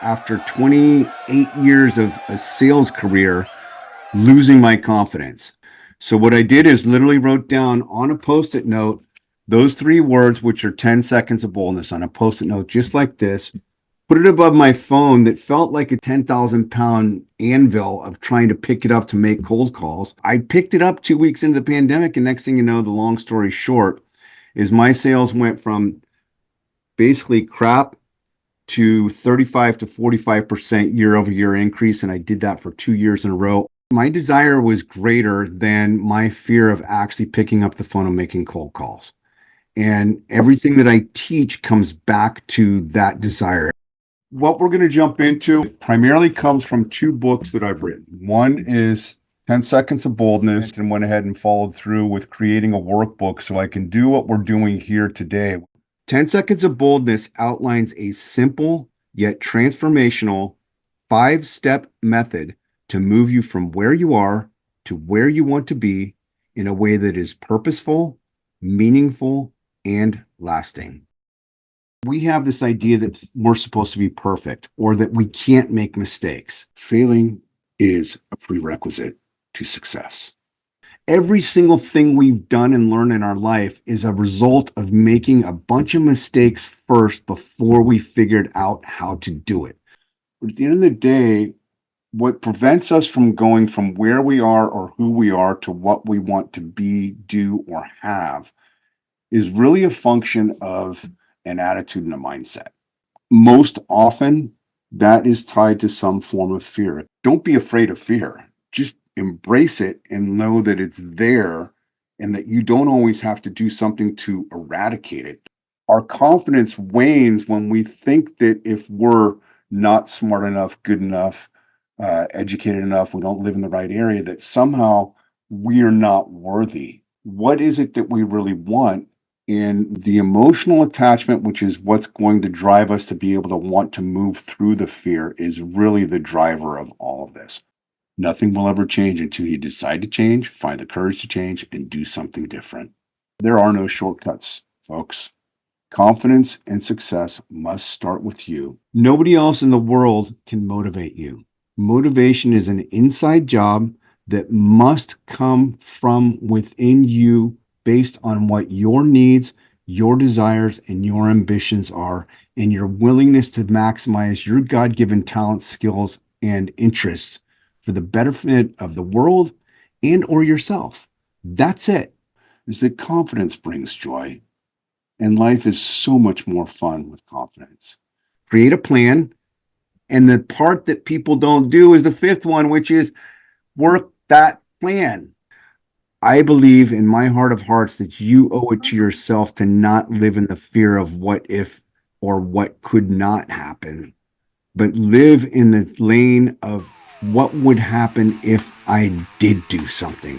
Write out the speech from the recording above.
after 28 years of a sales career, losing my confidence. So what I did is literally wrote down on a Post-it note those three words, which are 10 seconds of boldness, on a Post-it note, just like this, put it above my phone that felt like a 10,000 pound anvil of trying to pick it up to make cold calls. I picked it up 2 weeks into the pandemic, and next thing you know, the long story short is my sales went from basically crap to 35 to 45% year over year increase. And I did that for 2 years in a row. My desire was greater than my fear of actually picking up the phone and making cold calls. And everything that I teach comes back to that desire. What we're going to jump into primarily comes from two books that I've written. One is 10 Seconds of Boldness, and went ahead and followed through with creating a workbook so I can do what we're doing here today. 10 Seconds of Boldness outlines a simple yet transformational 5-step method to move you from where you are to where you want to be in a way that is purposeful, meaningful, and lasting. We have this idea that we're supposed to be perfect or that we can't make mistakes. Failing is a prerequisite to success. Every single thing we've done and learned in our life is a result of making a bunch of mistakes first before we figured out how to do it. But at the end of the day, what prevents us from going from where we are or who we are to what we want to be, do, or have is really a function of an attitude and a mindset. Most often, that is tied to some form of fear. Don't be afraid of fear. Just embrace it and know that it's there and that you don't always have to do something to eradicate it. Our confidence wanes when we think that if we're not smart enough, good enough, educated enough, we don't live in the right area, that somehow we are not worthy. What is it that we really want? And the emotional attachment, which is what's going to drive us to be able to want to move through the fear, is really the driver of all of this. Nothing will ever change until you decide to change, find the courage to change, and do something different. There are no shortcuts, folks. Confidence and success must start with you. Nobody else in the world can motivate you. Motivation is an inside job that must come from within you based on what your needs, your desires, and your ambitions are, and your willingness to maximize your God-given talents, skills, and interests for the benefit of the world and or yourself. That's it. Is that confidence brings joy, and life is so much more fun with confidence. Create a plan, and the part that people don't do is the fifth one, which is work that plan. I believe in my heart of hearts that you owe it to yourself to not live in the fear of what if or what could not happen, but live in the lane of what would happen if I did do something.